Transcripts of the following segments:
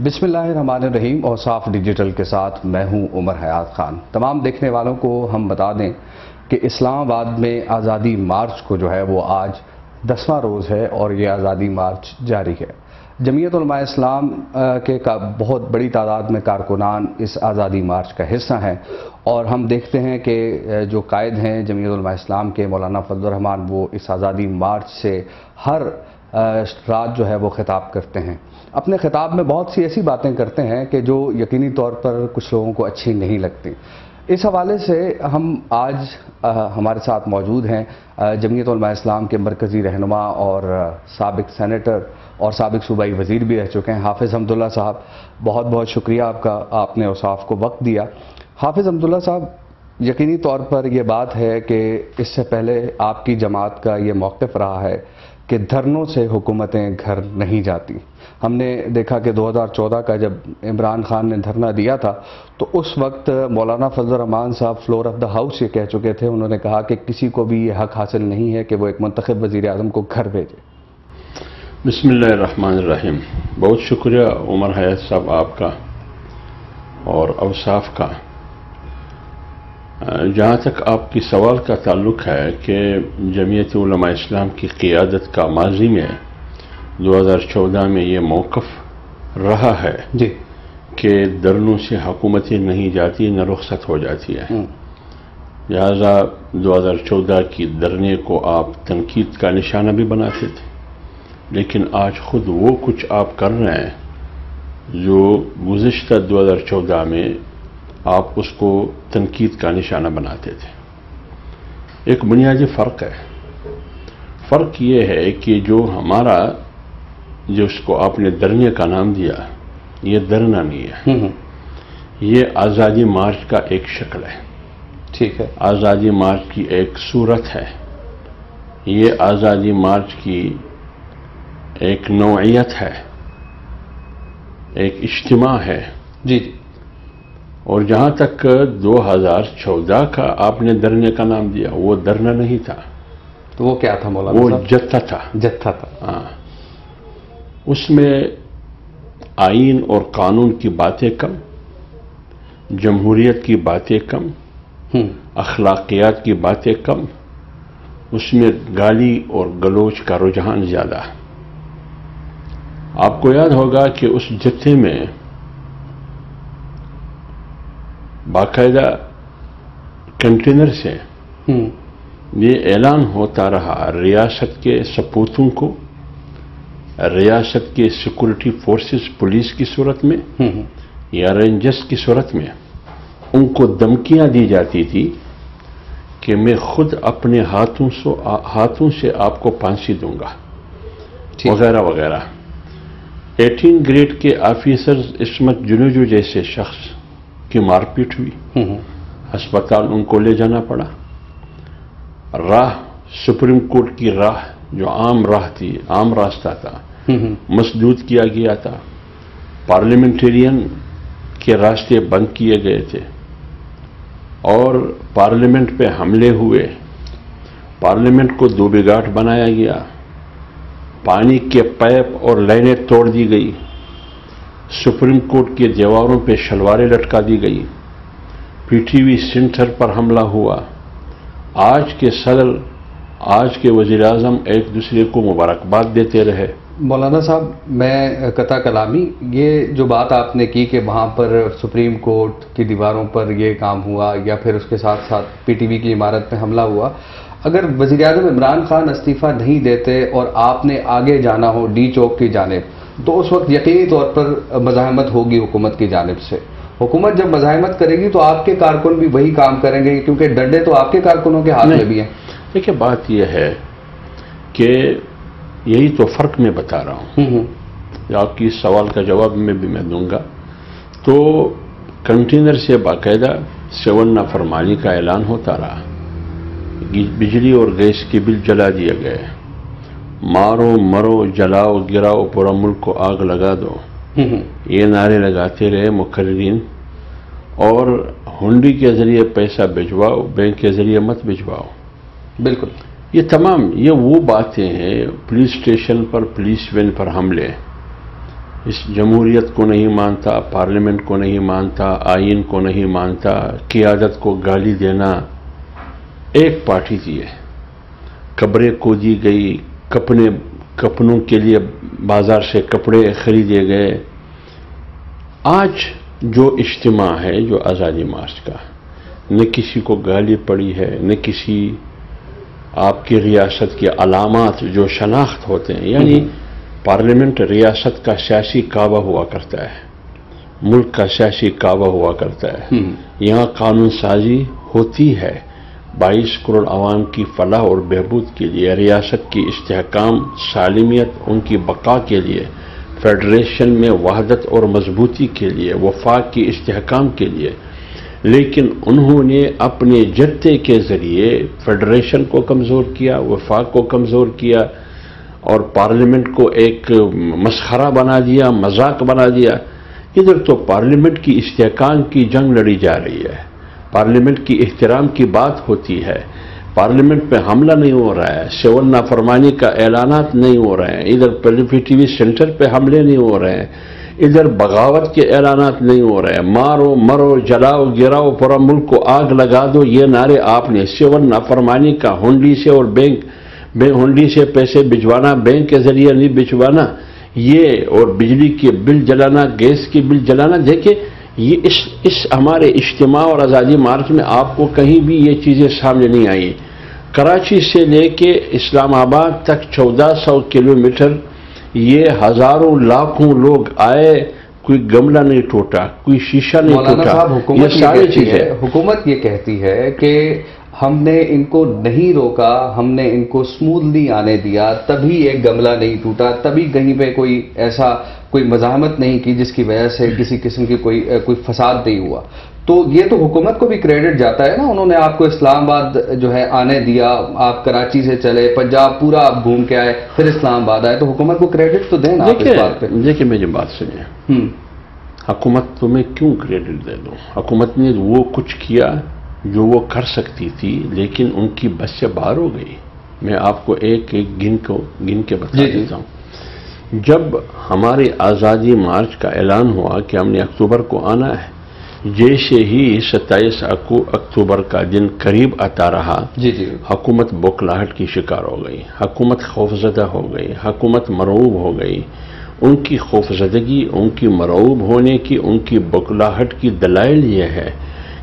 بسم اللہ الرحمن الرحیم اور صاف ڈیجیٹل کے ساتھ میں ہوں عمر حیات خان۔ تمام دیکھنے والوں کو ہم بتا دیں کہ اسلام آباد میں آزادی مارچ کو جو ہے وہ آج 10واں روز ہے اور یہ آزادی مارچ جاری ہے۔ جمعیت علماء اسلام کے بہت بڑی تعداد میں کارکنان اس آزادی مارچ کا حصہ ہیں اور ہم دیکھتے ہیں کہ جو قائد ہیں جمعیت علماء اسلام کے مولانا فضل الرحمان، وہ اس آزادی مارچ سے ہر رات جو ہے وہ خطاب کرتے ہیں۔ اپنے خطاب میں بہت سی ایسی باتیں کرتے ہیں کہ جو یقینی طور پر کچھ لوگوں کو اچھی نہیں لگتی۔ اس حوالے سے ہم آج ہمارے ساتھ موجود ہیں جمعیت علماء اسلام کے مرکزی رہنما اور سابق سینیٹر اور سابق صوبائی وزیر بھی رہ چکے ہیں حافظ حمداللہ صاحب۔ بہت بہت شکریہ آپ کا، آپ نے اوصاف کو وقت دیا۔ حافظ حمداللہ صاحب، یقینی طور پر یہ بات ہے کہ اس سے پہلے آپ کی جماعت کا یہ موقف رہا ہے کہ دھرنوں سے حکومتیں گھر نہیں جاتی۔ ہم نے دیکھا کہ 2014 کا جب عمران خان نے دھرنا دیا تھا تو اس وقت مولانا فضل الرحمان صاحب فلور آف دا ہاؤس یہ کہہ چکے تھے، انہوں نے کہا کہ کسی کو بھی یہ حق حاصل نہیں ہے کہ وہ ایک منتخب وزیر اعظم کو گھر بھیجے۔ بسم اللہ الرحمن الرحیم۔ بہت شکریہ عمر حیات صاحب آپ کا اور اوصاف کا۔ جہاں تک آپ کی سوال کا تعلق ہے کہ جمعیت علماء اسلام کی قیادت کا ماضی میں 2014 میں یہ موقف رہا ہے جی کہ دھرنوں سے حکومتیں نہیں جاتی نہ رخصت ہو جاتی ہے، لہذا 2014 کی دھرنے کو آپ تنقید کا نشانہ بھی بناتے تھے، لیکن آج خود وہ کچھ آپ کر رہے ہیں جو گزشتہ 2014 میں آپ اس کو تنقید کا نشانہ بناتے تھے۔ ایک بنیادی فرق ہے۔ فرق یہ ہے کہ جو ہمارا جس کو آپ نے دھرنے کا نام دیا، یہ دھرنا نہیں ہے، یہ آزادی مارچ کا ایک شکل ہے۔ ٹھیک ہے، آزادی مارچ کی ایک صورت ہے، یہ آزادی مارچ کی ایک نوعیت ہے، ایک اجتماع ہے۔ جی اور جہاں تک 2014 کا آپ نے دھرنے کا نام دیا، وہ دھرنا نہیں تھا، تو وہ کیا تھا مولانا وہ صاحب؟ جتھا تھا۔ جتھا تھا۔ ہاں، اس میں آئین اور قانون کی باتیں کم، جمہوریت کی باتیں کم، اخلاقیات کی باتیں کم، اس میں گالی اور گلوچ کا رجحان زیادہ۔ آپ کو یاد ہوگا کہ اس جتھے میں باقاعدہ کنٹینر سے یہ اعلان ہوتا رہا ریاست کے سپوتوں کو، ریاست کے سیکورٹی فورسز پولیس کی صورت میں یا رینجرز کی صورت میں ان کو دھمکیاں دی جاتی تھی کہ میں خود اپنے ہاتھوں سے آپ کو پھانسی دوں گا وغیرہ وغیرہ۔ 18 گریڈ کے آفیسرز عصمت جنوجو جیسے شخص کی مار پیٹ ہوئی، ہسپتال ان کو لے جانا پڑا۔ راہ سپریم کورٹ کی راہ جو عام راہ تھی، عام راستہ تھا، مسدود کیا گیا تھا، پارلیمنٹرین کے راستے بند کیے گئے تھے اور پارلیمنٹ پہ حملے ہوئے، پارلیمنٹ کو دوبگاٹ بنایا گیا، پانی کے پائپ اور لائنیں توڑ دی گئی، سپریم کورٹ کے دیواروں پہ شلواریں لٹکا دی گئی، پی ٹی وی سینٹر پر حملہ ہوا۔ آج کے صدر، آج کے وزیر اعظم ایک دوسرے کو مبارکباد دیتے رہے۔ مولانا صاحب، میں قطع کلامی، یہ جو بات آپ نے کی کہ وہاں پر سپریم کورٹ کی دیواروں پر یہ کام ہوا یا پھر اس کے ساتھ ساتھ پی ٹی وی کی عمارت پہ حملہ ہوا، اگر وزیر اعظم عمران خان استعفیٰ نہیں دیتے اور آپ نے آگے جانا ہو ڈی چوک کی جانب تو اس وقت یقینی طور پر مزاحمت ہوگی حکومت کی جانب سے۔ حکومت جب مزاحمت کرے گی تو آپ کے کارکن بھی وہی کام کریں گے کیونکہ ڈنڈے تو آپ کے کارکنوں کے ہاتھ میں بھی ہیں۔ دیکھیں، بات یہ ہے کہ یہی تو فرق میں بتا رہا ہوں، آپ کی سوال کا جواب میں بھی میں دوں گا۔ تو کنٹینر سے باقاعدہ 7 نافرمانی کا اعلان ہوتا رہا، بجلی اور گیس کے بل جلا دیے گئے، مارو مرو جلاؤ گراؤ پورا ملک کو آگ لگا دو، یہ نعرے لگاتے رہے مقررین، اور ہنڈی کے ذریعے پیسہ بھجواؤ، بینک کے ذریعے مت بھجواؤ۔ بالکل، یہ تمام یہ وہ باتیں ہیں، پولیس اسٹیشن پر پولیس وین پر حملے، اس جمہوریت کو نہیں مانتا، پارلیمنٹ کو نہیں مانتا، آئین کو نہیں مانتا، قیادت کو گالی دینا ایک پارٹی تھی ہے. قبریں کھودی گئی، کپنوں کے لیے بازار سے کپڑے خریدے گئے. آج جو اجتماع ہے جو آزادی مارچ کا، نہ کسی کو گالی پڑی ہے، نہ کسی آپ کی ریاست کے علامات جو شناخت ہوتے ہیں. یعنی پارلیمنٹ ریاست کا سیاسی کعبہ ہوا کرتا ہے، ملک کا سیاسی کعبہ ہوا کرتا ہے. یہاں قانون سازی ہوتی ہے 22 کروڑ عوام کی فلاح اور بہبود کے لیے، ریاست کی استحکام، سالمیت، ان کی بقا کے لیے، فیڈریشن میں وحدت اور مضبوطی کے لیے، وفاق کی استحکام کے لیے. لیکن انہوں نے اپنے جتے کے ذریعے فیڈریشن کو کمزور کیا، وفاق کو کمزور کیا، اور پارلیمنٹ کو ایک مسخرہ بنا دیا، مذاق بنا دیا. ادھر تو پارلیمنٹ کی استحکام کی جنگ لڑی جا رہی ہے، پارلیمنٹ کی احترام کی بات ہوتی ہے، پارلیمنٹ پہ حملہ نہیں ہو رہا ہے، سول نافرمانی کا اعلانات نہیں ہو رہے ہیں، ادھر پی وی سینٹر پہ حملے نہیں ہو رہے ہیں، ادھر بغاوت کے اعلانات نہیں ہو رہے ہیں، مارو مرو جلاؤ گراؤ پورا ملک کو آگ لگا دو، یہ نعرے آپ نے سول نافرمانی کا ہنڈی سے اور ہنڈی سے پیسے بھجوانا، بینک کے ذریعے نہیں بھجوانا، یہ اور بجلی کے بل جلانا، گیس کے بل جلانا. دیکھیں یہ اس ہمارے اجتماع اور آزادی مارچ میں آپ کو کہیں بھی یہ چیزیں سامنے نہیں آئی. کراچی سے لے کے اسلام آباد تک 1400 کلومیٹر یہ ہزاروں لاکھوں لوگ آئے، کوئی گملہ نہیں ٹوٹا، کوئی شیشہ نہیں ٹوٹا. مولانا صاحب، یہ ساری چیزیں حکومت یہ کہتی ہے کہ ہم نے ان کو نہیں روکا، ہم نے ان کو سموتھلی آنے دیا، تبھی ایک گملہ نہیں ٹوٹا، تبھی کہیں پہ کوئی مزاحمت نہیں کی جس کی وجہ سے کسی قسم کی کوئی فساد نہیں ہوا. تو یہ تو حکومت کو بھی کریڈٹ جاتا ہے نا، انہوں نے آپ کو اسلام آباد جو ہے آنے دیا، آپ کراچی سے چلے، پنجاب پورا آپ گھوم کے آئے، پھر اسلام آباد آئے، تو حکومت کو کریڈٹ تو دیں نا آپ اس بات پہ. دیکھیں میری بات سنیں، حکومت تو میں کیوں کریڈٹ دے دوں؟ حکومت نے وہ کچھ کیا جو وہ کر سکتی تھی، لیکن ان کی بس سے باہر ہو گئی. میں آپ کو ایک گن کے بتا دیتا ہوں. جب ہمارے آزادی مارچ کا اعلان ہوا کہ ہم نے اکتوبر کو آنا ہے، جیسے ہی 27 اکتوبر کا دن قریب آتا رہا، حکومت بوکھلاہٹ کی شکار ہو گئی، حکومت خوفزدہ ہو گئی، حکومت مرعوب ہو گئی. ان کی خوفزدگی، ان کی مرعوب ہونے کی، ان کی بوکھلاہٹ کی دلائل یہ ہے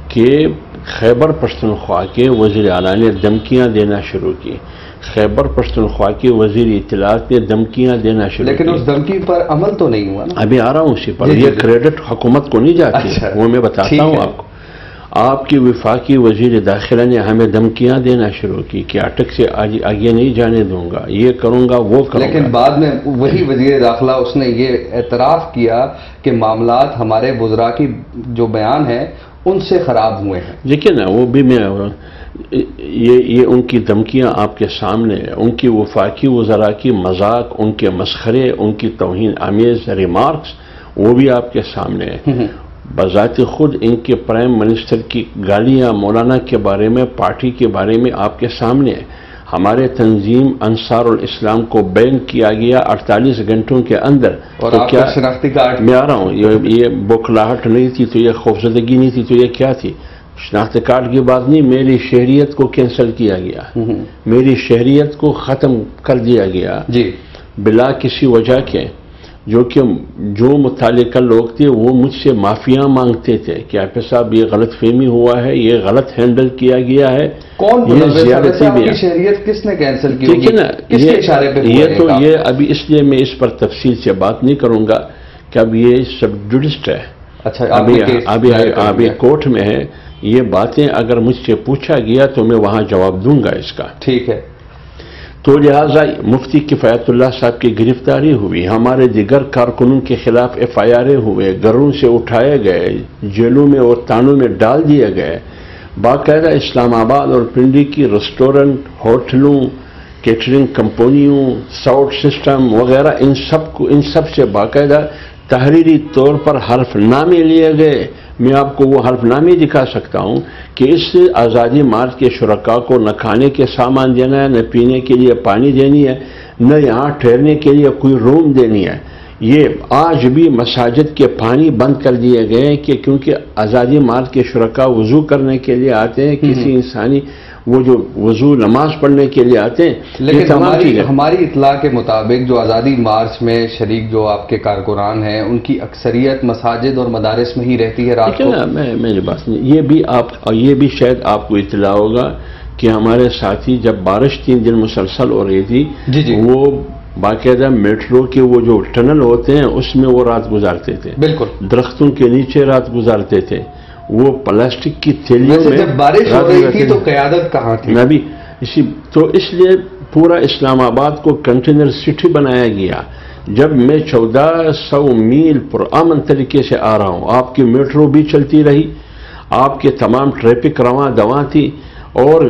کہ خیبر پختونخوا کے وزیر اعلیٰ نے دھمکیاں دینا شروع کی، خیبر پختونخوا کے وزیر اطلاعات نے دھمکیاں دینا شروع کی. لیکن اس دھمکی پر عمل تو نہیں ہوا نا. ابھی آ رہا ہوں اسی پر. یہ کریڈٹ حکومت کو نہیں جاتی، وہ میں بتاتا ہوں آپ کو. آپ کی وفاقی وزیر داخلہ نے ہمیں دھمکیاں دینا شروع کی کہ اٹک سے آگے نہیں جانے دوں گا، یہ کروں گا، وہ کروں گا. لیکن بعد میں وہی وزیر داخلہ اس نے یہ اعتراف کیا کہ معاملات ہمارے وزراء کی جو بیان ہے ان سے خراب ہوئے ہیں. دیکھیں نا، وہ بھی میں یہ ان کی دھمکیاں آپ کے سامنے، ان کی وفاقی وزراء کی مذاق، ان کے مسخرے، ان کی توہین آمیز ریمارکس، وہ بھی آپ کے سامنے ہے. بذات خود ان کے پرائم منسٹر کی گالیاں مولانا کے بارے میں، پارٹی کے بارے میں آپ کے سامنے ہے. ہمارے تنظیم انصار الاسلام کو بین کیا گیا 48 گھنٹوں کے اندر. اور تو کیا شناختی کارڈ میں آ رہا ہوں، یہ بوکھلاہٹ نہیں تھی تو یہ خوفزدگی نہیں تھی تو یہ کیا تھی؟ شناختی کارڈ کی بات نہیں، میری شہریت کو کینسل کیا گیا، میری شہریت کو ختم کر دیا گیا بلا کسی وجہ کے. جو متعلقہ لوگ تھے وہ مجھ سے معافیاں مانگتے تھے کہ آپ صاحب یہ غلط فہمی ہوا ہے، یہ غلط ہینڈل کیا گیا ہے. کون زیادتی بھی شہریت کس نے کینسل کی؟ ٹھیک ہے نا، یہ تو یہ ابھی اس لیے میں اس پر تفصیل سے بات نہیں کروں گا کہ اب یہ سب جوڈسٹ ہے. اچھا، ابھی کورٹ میں ہے. یہ باتیں اگر مجھ سے پوچھا گیا تو میں وہاں جواب دوں گا اس کا. ٹھیک ہے. تو لہٰذا مفتی کفایت اللہ صاحب کی گرفتاری ہوئی، ہمارے دیگر کارکنوں کے خلاف FIR ہوئے، گھروں سے اٹھائے گئے، جیلوں میں اور تانوں میں ڈال دیے گئے. باقاعدہ اسلام آباد اور پنڈی کی ریسٹورنٹ، ہوٹلوں، کیٹرنگ کمپنیوں، ساؤنڈ سسٹم وغیرہ ان سب سے باقاعدہ تحریری طور پر حلف نامے لیے گئے. میں آپ کو وہ حلف نامے دکھا سکتا ہوں کہ اس آزادی مارچ کے شرکاء کو نہ کھانے کے سامان دینا ہے، نہ پینے کے لیے پانی دینی ہے، نہ یہاں ٹھہرنے کے لیے کوئی روم دینی ہے. یہ آج بھی مساجد کے پانی بند کر دیے گئے کہ کیونکہ آزادی مارچ کے شرکاء وضو کرنے کے لیے آتے ہیں، کسی انسانی وہ جو وضو نماز پڑھنے کے لیے آتے ہیں. لیکن ہماری اطلاع کے مطابق جو آزادی مارچ میں شریک جو آپ کے کارکنان ہیں ان کی اکثریت مساجد اور مدارس میں ہی رہتی ہے رات کو. میری بات نہیں، یہ بھی شاید آپ کو اطلاع ہوگا کہ ہمارے ساتھی جب بارش 3 دن مسلسل ہو رہی تھی وہ باقاعدہ میٹرو کے وہ جو ٹنل ہوتے ہیں اس میں وہ رات گزارتے تھے. بالکل درختوں کے نیچے رات گزارتے تھے. وہ پلاسٹک کی تھیلیوں میں جب بارش ہو رہی تھی تو قیادت کہاں تھی؟ میں بھی تو اس لیے پورا اسلام آباد کو کنٹینر سٹی بنایا گیا. جب میں 1400 میل پرامن طریقے سے آ رہا ہوں، آپ کی میٹرو بھی چلتی رہی، آپ کے تمام ٹریفک رواں دواں تھی، اور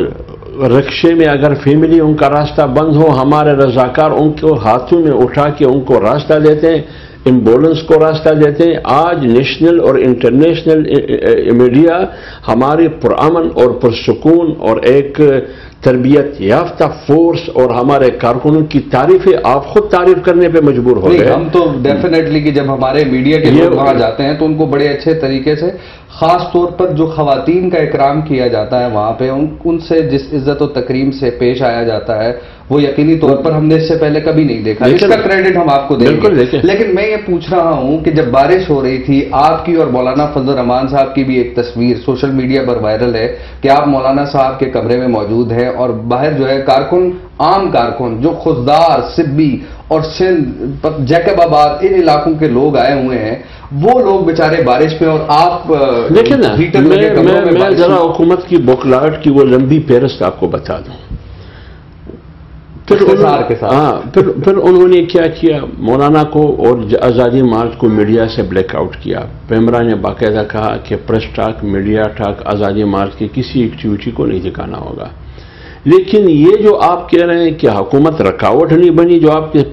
رکشے میں اگر فیملی ان کا راستہ بند ہو، ہمارے رضاکار ان کو ہاتھوں میں اٹھا کے ان کو راستہ دیتے ہیں، ایمبولینس کو راستہ دیتے ہیں. آج نیشنل اور انٹرنیشنل میڈیا ہمارے پرامن اور پرسکون اور ایک تربیت یافتہ فورس اور ہمارے کارکنوں کی تعریفیں آپ خود تعریف کرنے پہ مجبور ہو گئے. ہم تو ڈیفینیٹلی کہ جب ہمارے میڈیا کے لوگ وہاں جاتے ہیں تو ان کو بڑے اچھے طریقے سے، خاص طور پر جو خواتین کا اکرام کیا جاتا ہے وہاں پہ، ان سے جس عزت و تکریم سے پیش آیا جاتا ہے وہ یقینی طور پر ہم نے اس سے پہلے کبھی نہیں دیکھا. اس کا کریڈٹ ہم آپ کو دیں گے. لیکن میں یہ پوچھ رہا ہوں کہ جب بارش ہو رہی تھی، آپ کی اور مولانا فضل الرحمان صاحب کی بھی ایک تصویر سوشل میڈیا پر وائرل ہے کہ آپ مولانا صاحب کے کمرے میں موجود ہیں اور باہر جو ہے کارکن، عام کارکن جو خضدار، سبی اور سندھ، جیکب آباد ان علاقوں کے لوگ آئے ہوئے ہیں، وہ لوگ بیچارے بارش میں اور آپ دیکھیں نا. میں ذرا حکومت کی بوکلاہٹ کی وہ لمبی فہرست آپ کو بتا دوں. پھر انہوں نے کیا کیا، مولانا کو اور آزادی مارچ کو میڈیا سے بلیک آؤٹ کیا. پیمرا نے باقاعدہ کہا کہ پریس ٹاک، میڈیا ٹاک آزادی مارچ کی کسی ایکٹیویٹی کو نہیں دکھانا ہوگا. لیکن یہ جو آپ کہہ رہے ہیں کہ حکومت رکاوٹ نہیں بنی، جو آپ کے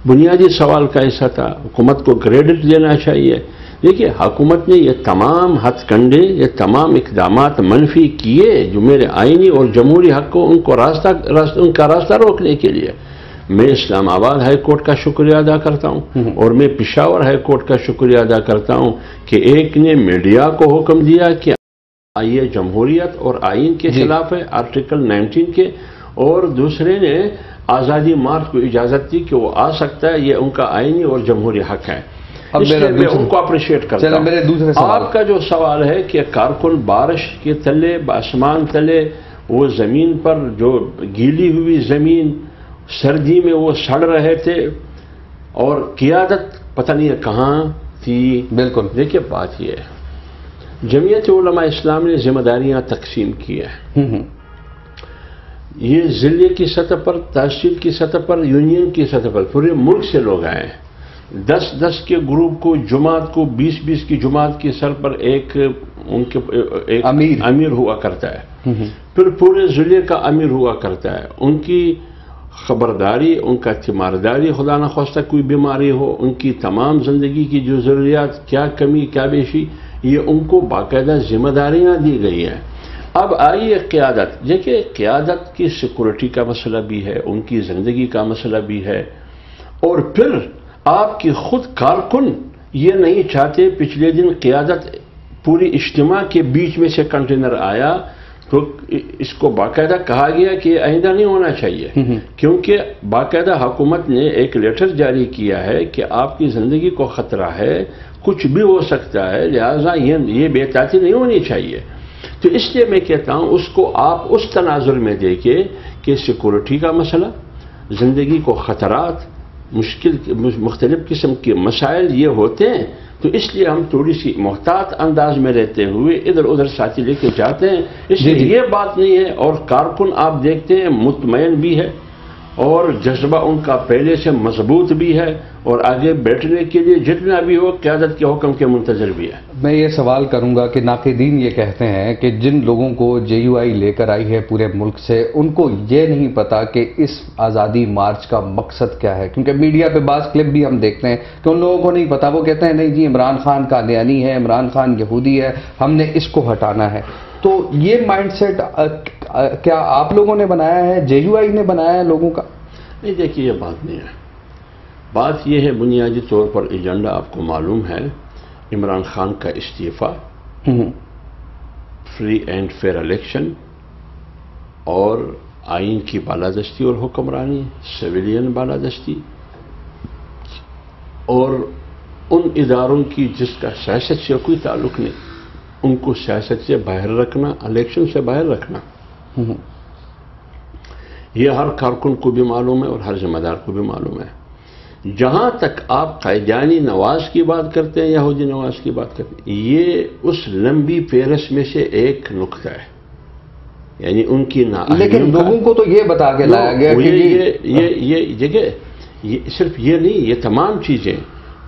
بنیادی سوال کا ایسا تھا، حکومت کو کریڈٹ دینا چاہیے. دیکھیے حکومت نے یہ تمام ہتھ کنڈے، یہ تمام اقدامات منفی کیے جو میرے آئینی اور جمہوری حق کو ان کا راستہ روکنے کے لیے. میں اسلام آباد ہائی کورٹ کا شکریہ ادا کرتا ہوں اور میں پشاور ہائی کورٹ کا شکریہ ادا کرتا ہوں کہ ایک نے میڈیا کو حکم دیا کہ یہ جمہوریت اور آئین کے خلاف ہے، آرٹیکل 19 کے، اور دوسرے نے آزادی مارچ کو اجازت دی کہ وہ آ سکتا ہے، یہ ان کا آئینی اور جمہوری حق ہے. اس لیے میں ان کو اپریشیٹ کرتا ہوں. آپ کا جو سوال ہے کہ کارکن بارش کے تلے، آسمان تلے، وہ زمین پر جو گیلی ہوئی زمین، سردی میں وہ سڑ رہے تھے اور قیادت پتہ نہیں کہاں تھی. بالکل. دیکھیے بات یہ ہے، جمعیت علماء اسلام نے ذمہ داریاں تقسیم کی ہیں. یہ ضلع کی سطح پر، تحصیل کی سطح پر، یونین کی سطح پر پورے ملک سے لوگ آئے ہیں. 10 کے گروپ کو، جماعت کو 20 کی جماعت کے سر پر ایک امیر ہوا کرتا ہے. پھر پورے ضلع کا امیر ہوا کرتا ہے. ان کی خبرداری، ان کا تیمارداری، خدا نخواستہ کوئی بیماری ہو، ان کی تمام زندگی کی جو ضروریات، کیا کمی کیا بیشی، یہ ان کو باقاعدہ ذمہ داریاں دی گئی ہیں. اب آئیے قیادت. دیکھیے قیادت کی سیکورٹی کا مسئلہ بھی ہے، ان کی زندگی کا مسئلہ بھی ہے، اور پھر آپ کی خود کارکن یہ نہیں چاہتے. پچھلے دن قیادت پوری اجتماع کے بیچ میں سے کنٹینر آیا تو اس کو باقاعدہ کہا گیا کہ یہ آئندہ نہیں ہونا چاہیے، کیونکہ باقاعدہ حکومت نے ایک لیٹر جاری کیا ہے کہ آپ کی زندگی کو خطرہ ہے، کچھ بھی ہو سکتا ہے، لہذا یہ بے احتیاطی نہیں ہونی چاہیے. تو اس لیے میں کہتا ہوں اس کو آپ اس تناظر میں دیکھیں کہ سیکورٹی کا مسئلہ، زندگی کو خطرات، مختلف قسم کے مسائل یہ ہوتے ہیں. تو اس لیے ہم تھوڑی سی محتاط انداز میں رہتے ہوئے ادھر ادھر ساتھی لے کے جاتے ہیں. اس لیے یہ بات نہیں ہے. اور کارکن آپ دیکھتے ہیں مطمئن بھی ہے اور جذبہ ان کا پہلے سے مضبوط بھی ہے، اور آگے بیٹھنے کے لیے جتنا بھی ہو قیادت کے حکم کے منتظر بھی ہے. میں یہ سوال کروں گا کہ ناقدین یہ کہتے ہیں کہ جن لوگوں کو JUI لے کر آئی ہے پورے ملک سے، ان کو یہ نہیں پتا کہ اس آزادی مارچ کا مقصد کیا ہے، کیونکہ میڈیا پہ بعض کلپ بھی ہم دیکھتے ہیں کہ ان لوگوں کو نہیں پتا. وہ کہتے ہیں نہیں جی عمران خان قادیانی ہے، عمران خان یہودی ہے، ہم نے اس کو ہٹانا ہے. تو یہ مائنڈ سیٹ کیا آپ لوگوں نے بنایا ہے، JUI نے بنایا ہے لوگوں کا؟ نہیں، دیکھیے یہ بات نہیں ہے. بات یہ ہے بنیادی طور پر ایجنڈا آپ کو معلوم ہے، عمران خان کا استعفیٰ، فری اینڈ فیئر الیکشن اور آئین کی بالادستی اور حکمرانی، سویلین بالادستی، اور ان اداروں کی جس کا سیاست سے کوئی تعلق نہیں، ان کو سیاست سے باہر رکھنا، الیکشن سے باہر رکھنا، یہ ہر کارکن کو بھی معلوم ہے اور ہر ذمہ دار کو بھی معلوم ہے۔ جہاں تک آپ قائدیانی نواز کی بات کرتے ہیں، یہودی نواز کی بات کرتے ہیں، یہ اس لمبی فہرست میں سے ایک نقطہ ہے، یعنی ان کی لیکن لوگوں کو تو یہ بتا کے لایا گیا کہ یہ جگہ صرف یہ نہیں، یہ تمام چیزیں،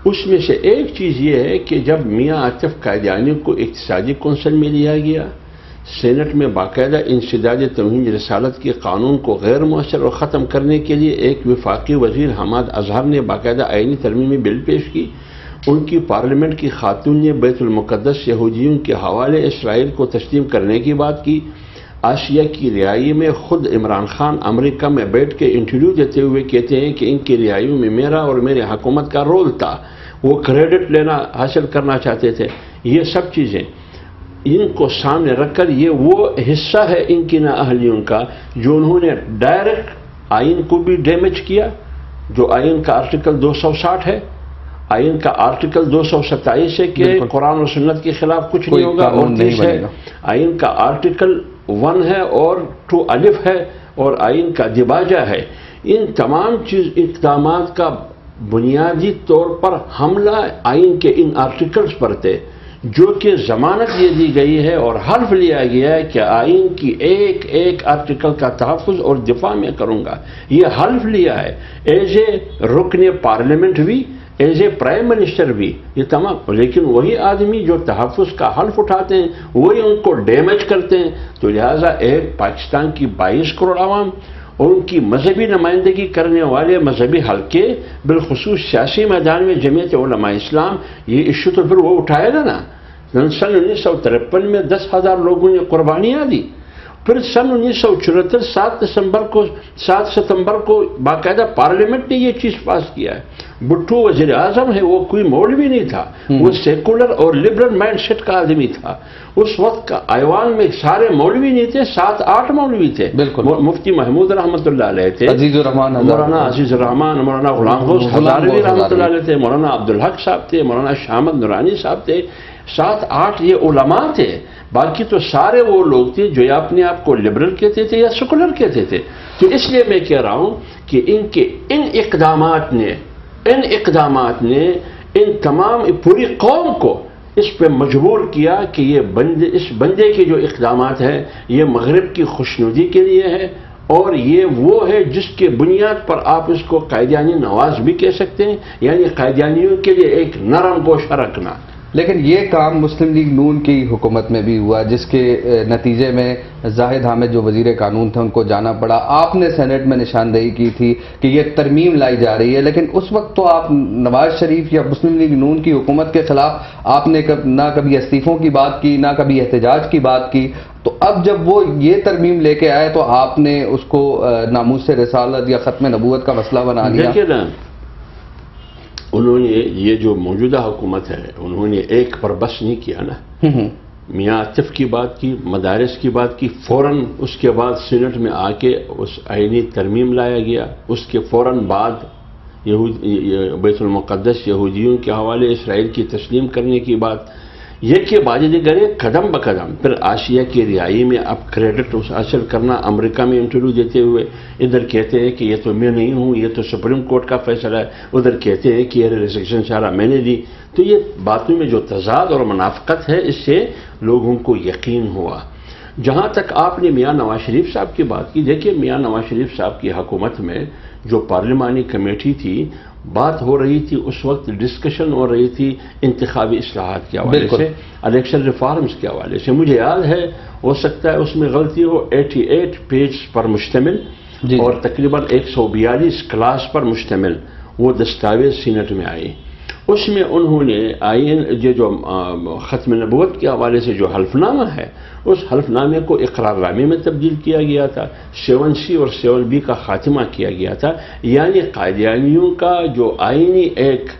اس میں سے ایک چیز یہ ہے کہ جب میاں عاطف قائدیانی کو اقتصادی کونسل میں لیا گیا، سینٹ میں باقاعدہ انسداد توہین رسالت کے قانون کو غیر مؤثر اور ختم کرنے کے لیے ایک وفاقی وزیر حماد اظہر نے باقاعدہ آئینی ترمیمی بل پیش کی، ان کی پارلیمنٹ کی خاتون نے بیت المقدس یہودیوں کے حوالے اسرائیل کو تسلیم کرنے کی بات کی، آسیہ کی رہائی میں خود عمران خان امریکہ میں بیٹھ کے انٹرویو دیتے ہوئے کہتے ہیں کہ ان کی رہائیوں میں میرا اور میرے حکومت کا رول تھا، وہ کریڈٹ لینا حاصل کرنا چاہتے تھے۔ یہ سب چیزیں ان کو سامنے رکھ کر یہ وہ حصہ ہے ان کی نااہلیوں کا جو انہوں نے ڈائریکٹ آئین کو بھی ڈیمیج کیا، جو آئین کا آرٹیکل 260 ہے، آئین کا آرٹیکل 227 ہے کہ قرآن و سنت کے خلاف کچھ نہیں ہوگا، اور 30 ہے آئین کا آرٹیکل 1 ہے اور 2 الف ہے، اور آئین کا دباجہ ہے۔ ان تمام اقدامات کا بنیادی طور پر حملہ آئین کے ان آرٹیکلز پر تھے، جو کہ ضمانت یہ دی گئی ہے اور حلف لیا گیا ہے کہ آئین کی ایک ایک آرٹیکل کا تحفظ اور دفاع میں کروں گا، یہ حلف لیا ہے ایز اے رکن پارلیمنٹ بھی، ایز اے پرائم منسٹر بھی، یہ تمام۔ لیکن وہی آدمی جو تحفظ کا حلف اٹھاتے ہیں وہی ان کو ڈیمیج کرتے ہیں، تو لہٰذا ایک پاکستان کی 22 کروڑ عوام اور ان کی مذہبی نمائندگی کرنے والے مذہبی حلقے، بالخصوص سیاسی میدان میں جمعیت علماء اسلام، یہ ایشو تو پھر وہ اٹھائے گا نا۔ سن 1953 میں 10,000 لوگوں نے قربانیاں دی، پھر سن 1974 7 ستمبر کو باقاعدہ پارلیمنٹ نے یہ چیز پاس کیا ہے۔ بھٹو وزیر اعظم ہے، وہ کوئی مولوی نہیں تھا، وہ سیکولر اور لبرل مائنڈ سیٹ کا آدمی تھا۔ اس وقت کا ایوان میں سارے مولوی نہیں تھے، 7-8 مولوی تھے، مفتی محمود رحمۃ اللہ علیہ تھے، مولانا عزیز الرحمان، مولانا غلام غوث ہزاروی رحمۃ اللہ علیہ تھے، مولانا عبدالحق صاحب تھے، مولانا شامد نورانی صاحب تھے، 7-8 یہ علماء تھے۔ باقی تو سارے وہ لوگ تھے جو اپنے آپ کو لبرل کہتے تھے یا سیکولر کہتے تھے۔ تو اس لیے میں کہہ رہا ہوں کہ ان اقدامات نے ان تمام پوری قوم کو اس پہ مجبور کیا کہ اس بندے کے جو اقدامات ہیں یہ مغرب کی خوشنودی کے لیے ہے، اور یہ وہ ہے جس کے بنیاد پر آپ اس کو قائدیانی نواز بھی کہہ سکتے ہیں، یعنی قائدیانیوں کے لیے ایک نرم گوشہ رکھنا۔ لیکن یہ کام مسلم لیگ نون کی حکومت میں بھی ہوا، جس کے نتیجے میں زاہد حامد جو وزیر قانون تھے ان کو جانا پڑا۔ آپ نے سینٹ میں نشاندہی کی تھی کہ یہ ترمیم لائی جا رہی ہے، لیکن اس وقت تو آپ نواز شریف یا مسلم لیگ نون کی حکومت کے خلاف آپ نے نہ کبھی استعفوں کی بات کی، نہ کبھی احتجاج کی بات کی، تو اب جب وہ یہ ترمیم لے کے آئے تو آپ نے اس کو ناموس رسالت یا ختم نبوت کا مسئلہ بنا لیا۔ انہوں نے یہ جو موجودہ حکومت ہے انہوں نے ایک پر بس نہیں کیا نا، میاں عاطف کی بات کی، مدارس کی بات کی، فوراً اس کے بعد سینٹ میں آ کے اس آئینی ترمیم لایا گیا، اس کے فوراً بعد بیت المقدس یہودیوں کے حوالے اسرائیل کی تسلیم کرنے کی بات، یہ کہ باجدگرے قدم بقدم پھر آسیہ کی رہائی میں اب کریڈٹ حاصل کرنا، امریکہ میں انٹرویو دیتے ہوئے ادھر کہتے ہیں کہ یہ تو میں نہیں ہوں، یہ تو سپریم کورٹ کا فیصلہ ہے، ادھر کہتے ہیں کہ یہ ریزیگنیشن سارا میں نے دی۔ تو یہ باتوں میں جو تضاد اور منافقت ہے اس سے لوگوں کو یقین ہوا۔ جہاں تک آپ نے میاں نواز شریف صاحب کی بات کی، دیکھیے میاں نواز شریف صاحب کی حکومت میں جو پارلیمانی کمیٹی تھی، بات ہو رہی تھی اس وقت، ڈسکشن ہو رہی تھی انتخابی اصلاحات کے حوالے سے، الیکشن ریفارمز کے حوالے سے۔ مجھے یاد ہے، ہو سکتا ہے اس میں غلطی ہو، 88 پیج پر مشتمل اور تقریباً 142 کلاس پر مشتمل وہ دستاویز سینٹ میں آئی، اس میں انہوں نے آئین جو ختم نبوت کے حوالے سے جو حلف نامہ ہے اس حلف نامے کو اقرار نامے میں تبدیل کیا گیا تھا، 7C اور 7B کا خاتمہ کیا گیا تھا، یعنی قادیانیوں کا جو آئینی ایک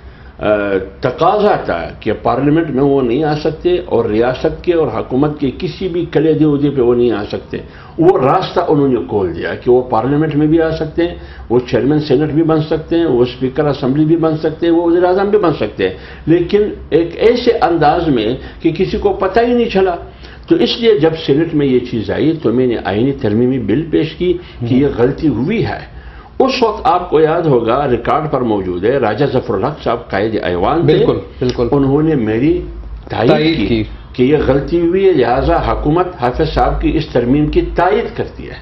تقاضا تھا کہ پارلیمنٹ میں وہ نہیں آ سکتے اور ریاست کے اور حکومت کے کسی بھی کلیدی عہدے پہ وہ نہیں آ سکتے، وہ راستہ انہوں نے کھول دیا کہ وہ پارلیمنٹ میں بھی آ سکتے ہیں، وہ چیئرمین سینٹ بھی بن سکتے ہیں، وہ اسپیکر اسمبلی بھی بن سکتے ہیں، وہ وزیر اعظم بھی بن سکتے ہیں، لیکن ایک ایسے انداز میں کہ کسی کو پتہ ہی نہیں چلا۔ تو اس لیے جب سینٹ میں یہ چیز آئی تو میں نے آئینی ترمیمی بل پیش کی کہ یہ غلطی ہوئی ہے۔ اس وقت آپ کو یاد ہوگا، ریکارڈ پر موجود ہے، راجہ ظفر الحق صاحب قائد ایوان تھے، بالکل انہوں نے میری تائید کی کہ یہ غلطی ہوئی ہے، لہذا حکومت حافظ صاحب کی اس ترمیم کی تائید کرتی ہے۔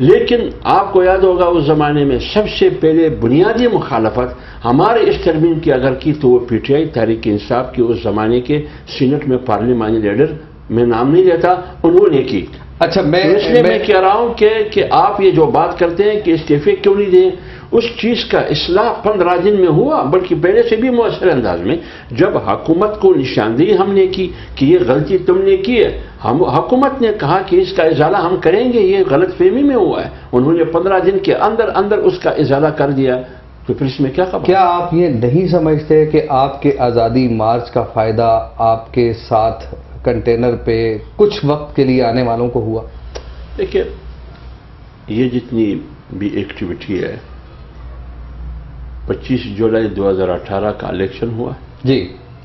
لیکن آپ کو یاد ہوگا اس زمانے میں سب سے پہلے بنیادی مخالفت ہمارے اس ترمیم کی اگر کی تو وہ PTI تحریک انصاف کے اس زمانے کے سینٹ میں پارلیمانی لیڈر، میں نام نہیں لیتا، انہوں نے کی۔ اچھا، اس لیے میں کہہ رہا ہوں کہ آپ یہ جو بات کرتے ہیں کہ استعفے کیوں نہیں دیں، اس چیز کا اصلاح 15 دن میں ہوا، بلکہ پہلے سے بھی مؤثر انداز میں، جب حکومت کو نشاندہی ہم نے کی کہ یہ غلطی تم نے کی ہے، حکومت نے کہا کہ اس کا ازالہ ہم کریں گے، یہ غلط فہمی میں ہوا ہے، انہوں نے 15 دن کے اندر اس کا ازالہ کر دیا، تو پھر اس میں کیا خبر؟ کیا آپ یہ نہیں سمجھتے کہ آپ کے آزادی مارچ کا فائدہ آپ کے ساتھ کنٹینر پہ کچھ وقت کے لیے آنے والوں کو ہوا؟ دیکھیے، یہ جتنی بھی ایکٹیویٹی ہے، 25 جولائی 2018 کا الیکشن ہوا جی،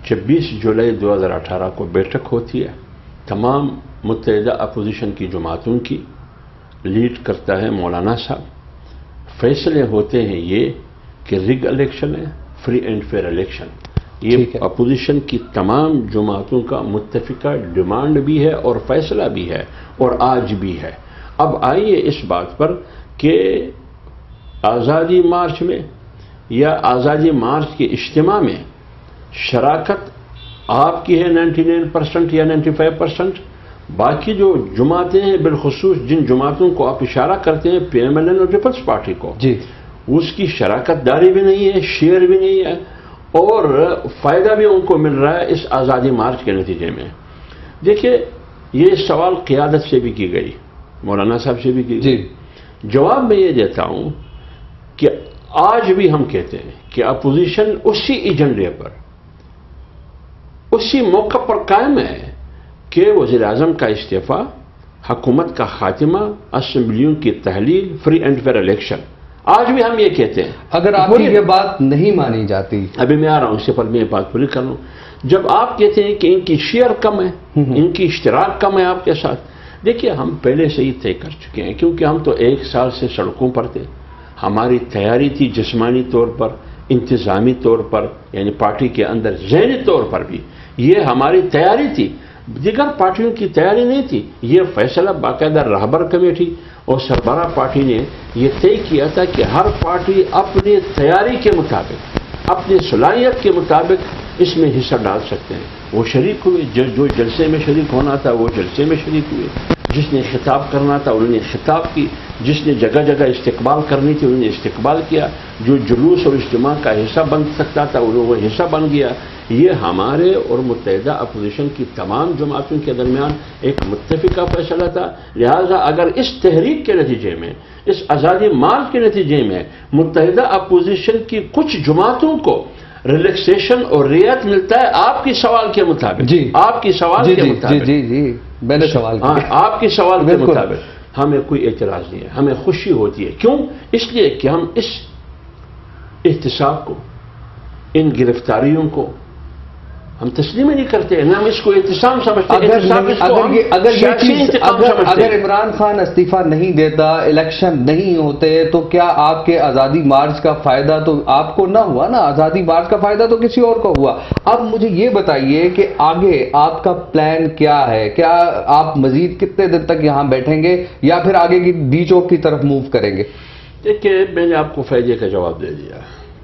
26 جولائی 2018 کو بیٹھک ہوتی ہے، تمام متحدہ اپوزیشن کی جماعتوں کی، لیڈ کرتا ہے مولانا صاحب، فیصلے ہوتے ہیں یہ کہ رگ الیکشن ہے، فری اینڈ فیئر الیکشن، یہ اپوزیشن کی تمام جماعتوں کا متفقہ ڈیمانڈ بھی ہے اور فیصلہ بھی ہے اور آج بھی ہے۔ اب آئیے اس بات پر کہ آزادی مارچ میں یا آزادی مارچ کے اجتماع میں شراکت آپ کی ہے 99% یا 95%، باقی جو جماعتیں ہیں، بالخصوص جن جماعتوں کو آپ اشارہ کرتے ہیں PMLN اور پیپلز پارٹی کو، جی، اس کی شراکت داری بھی نہیں ہے، شیئر بھی نہیں ہے، اور فائدہ بھی ان کو مل رہا ہے اس آزادی مارچ کے نتیجے میں۔ دیکھیے، یہ سوال قیادت سے بھی کی گئی، مولانا صاحب سے بھی کی گئی، جواب میں یہ دیتا ہوں کہ آج بھی ہم کہتے ہیں کہ اپوزیشن اسی ایجنڈے پر، اسی موقع پر قائم ہے کہ وزیر اعظم کا استعفیٰ، حکومت کا خاتمہ، اسمبلیوں کی تحلیل، فری اینڈ فیئر الیکشن، آج بھی ہم یہ کہتے ہیں۔ اگر آپ کی یہ بات نہیں مانی جاتی، ابھی میں آ رہا ہوں، اس سے پہلے میں یہ بات پوری کر لوں، جب آپ کہتے ہیں کہ ان کی شیئر کم ہے، ان کی اشتراک کم ہے آپ کے ساتھ، دیکھیے ہم پہلے سے ہی طے کر چکے ہیں، کیونکہ ہم تو 1 سال سے سڑکوں پر تھے، ہماری تیاری تھی جسمانی طور پر، انتظامی طور پر، یعنی پارٹی کے اندر ذہنی طور پر بھی یہ ہماری تیاری تھی، دیگر پارٹیوں کی تیاری نہیں تھی۔ یہ فیصلہ باقاعدہ رہبر کمیٹی اور سربراہ پارٹی نے یہ طے کیا تھا کہ ہر پارٹی اپنی تیاری کے مطابق، اپنی صلاحیت کے مطابق اس میں حصہ ڈال سکتے ہیں۔ وہ شریک ہوئے، جو جلسے میں شریک ہونا تھا وہ جلسے میں شریک ہوئے، جس نے خطاب کرنا تھا انہوں نے خطاب کی، جس نے جگہ جگہ استقبال کرنی تھی انہوں نے استقبال کیا، جو جلوس اور اجتماع کا حصہ بن سکتا تھا وہ حصہ بن گیا۔ یہ ہمارے اور متحدہ اپوزیشن کی تمام جماعتوں کے درمیان ایک متفقہ فیصلہ تھا، لہذا اگر اس تحریک کے نتیجے میں، اس آزادی مارچ کے نتیجے میں متحدہ اپوزیشن کی کچھ جماعتوں کو ریلیکسیشن اور رعایت ملتا ہے آپ کی سوال کے مطابق، جی، آپ کی سوال کے مطابق، جی میں نے سوال کیا، آپ کی سوال کے مطابق ہمیں کوئی اعتراض نہیں ہے، ہمیں خوشی ہوتی ہے۔ کیوں؟ اس لیے کہ ہم اس احتساب کو، ان گرفتاریوں کو ہم تسلیم نہیں کرتے ہیں، ہم اس کو احتسام سمجھتے ہیں۔ اگر عمران خان استعفیٰ نہیں دیتا، الیکشن نہیں ہوتے، تو کیا آپ کے آزادی مارچ کا فائدہ تو آپ کو نہ ہوا نا؟ آزادی مارچ کا فائدہ تو کسی اور کو ہوا۔ اب مجھے یہ بتائیے کہ آگے آپ کا پلان کیا ہے؟ کیا آپ مزید کتنے دن تک یہاں بیٹھیں گے یا پھر آگے کی ڈی چوک کی طرف موو کریں گے؟ دیکھیے، میں نے آپ کو فائدے کا جواب دے دیا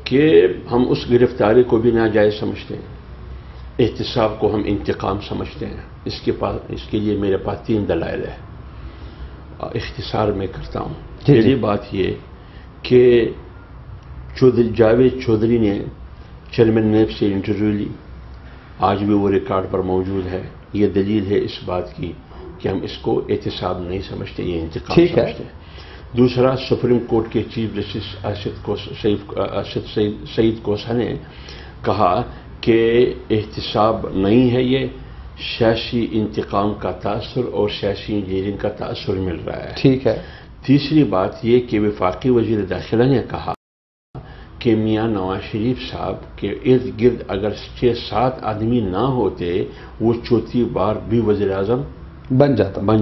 کہ ہم اس گرفتاری کو بھی ناجائز سمجھتے ہیں، احتساب کو ہم انتقام سمجھتے ہیں۔ اس کے لیے میرے پاس 3 دلائل ہے، اختصار میں کرتا ہوں۔ پہلی بات یہ کہ جاوید چودھری نے چیئرمین نیب سے انٹرویو لی، آج بھی وہ ریکارڈ پر موجود ہے. یہ دلیل ہے اس بات کی کہ ہم اس کو احتساب نہیں سمجھتے، یہ انتقام سمجھتے ہیں. دوسرا، سپریم کورٹ کے چیف جسٹس سعید کوسہ نے کہا کہ احتساب نہیں ہے، یہ سیاسی انتقام کا تاثر اور سیاسی انجینئرنگ کا تاثر مل رہا ہے. ٹھیک ہے. تیسری بات یہ کہ وفاقی وزیر داخلہ نے کہا کہ میاں نواز شریف صاحب کے ارد گرد اگر 6-7 آدمی نہ ہوتے وہ چوتھی بار بھی وزیر اعظم بن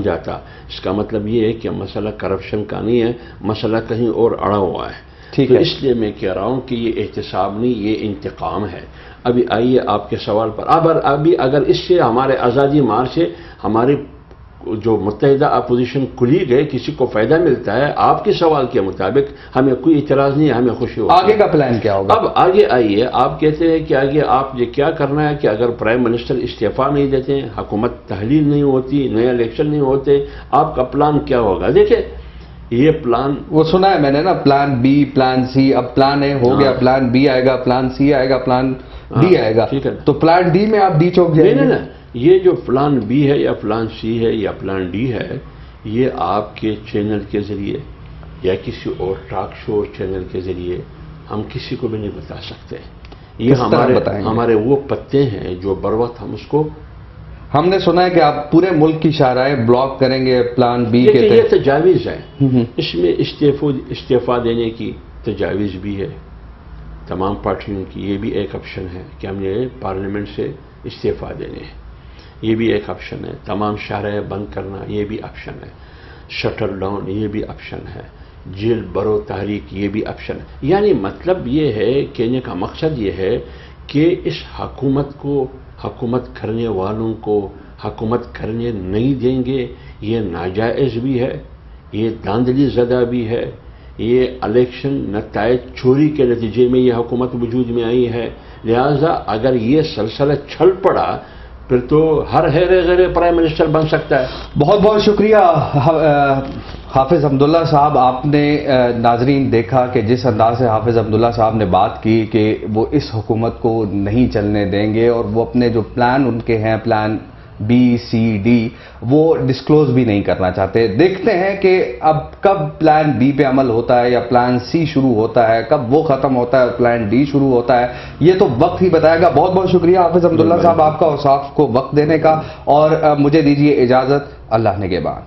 جاتا. اس کا مطلب یہ ہے کہ مسئلہ کرپشن کا نہیں ہے، مسئلہ کہیں اور اڑا ہوا ہے. تو اس لیے میں کہہ رہا ہوں کہ یہ احتساب نہیں، یہ انتقام ہے. ابھی آئیے آپ کے سوال پر. ابھی اگر اس سے ہمارے آزادی مارچ سے ہماری جو متحدہ اپوزیشن کھلی گئے کسی کو فائدہ ملتا ہے، آپ کے سوال کے مطابق ہمیں کوئی اعتراض نہیں ہے، ہمیں خوشی ہوگی. آگے کا پلان کیا ہوگا؟ اب آگے آئیے، آپ کہتے ہیں کہ آگے آپ یہ کیا کرنا ہے کہ اگر پرائم منسٹر استعفیٰ نہیں دیتے، حکومت تحلیل نہیں ہوتی، نئے الیکشن نہیں ہوتے، آپ کا پلان کیا ہوگا؟ دیکھیں یہ پلان وہ سنا ہے میں نے نا، پلان بی، پلان سی. اب پلان اے ہو گیا، پلان بی آئے گا، پلان سی آئے گا، پلان ڈی آئے گا. ٹھیک ہے، تو پلان ڈی میں آپ ڈی چوک جائیں گے؟ نہیں، یہ جو پلان بی ہے یا پلان سی ہے یا پلان ڈی ہے، یہ آپ کے چینل کے ذریعے یا کسی اور ٹاک شو چینل کے ذریعے ہم کسی کو بھی نہیں بتا سکتے. یہ ہمارے وہ پتے ہیں جو بر وقت ہم اس کو. ہم نے سنا ہے کہ آپ پورے ملک کی شاہراہیں بلاک کریں گے پلان بی کے تحت. یہ تجاویز ہے، اس میں استعفیٰ دینے کی تجاویز بھی ہے تمام پارٹیوں کی. یہ بھی ایک آپشن ہے کہ ہم نے پارلیمنٹ سے استعفیٰ دینے ہیں، یہ بھی ایک آپشن ہے. تمام شاہراہیں بند کرنا، یہ بھی آپشن ہے. شٹر ڈاؤن، یہ بھی آپشن ہے. جیل برو تحریک، یہ بھی آپشن ہے. یعنی مطلب یہ ہے، کہنے کا مقصد یہ ہے کہ اس حکومت کو، حکومت کرنے والوں کو حکومت کرنے نہیں دیں گے. یہ ناجائز بھی ہے، یہ داندلی زدہ بھی ہے. یہ الیکشن نتائج چوری کے نتیجے میں یہ حکومت وجود میں آئی ہے. لہذا اگر یہ سلسلہ چھل پڑا پھر تو ہر ہیرے غیرے پرائم منسٹر بن سکتا ہے. بہت بہت شکریہ حافظ حمداللہ صاحب. آپ نے ناظرین دیکھا کہ جس انداز سے حافظ حمداللہ صاحب نے بات کی کہ وہ اس حکومت کو نہیں چلنے دیں گے، اور وہ اپنے جو پلان ان کے ہیں، پلان بی، سی، ڈی، وہ ڈسکلوز بھی نہیں کرنا چاہتے. دیکھتے ہیں کہ اب کب پلان بی پہ عمل ہوتا ہے یا پلان سی شروع ہوتا ہے، کب وہ ختم ہوتا ہے اور پلان ڈی شروع ہوتا ہے، یہ تو وقت ہی بتائے گا. بہت بہت شکریہ حافظ حمداللہ صاحب آپ کا اوصاف کو وقت دینے کا، اور مجھے دیجیے اجازت. اللہ نگہبان.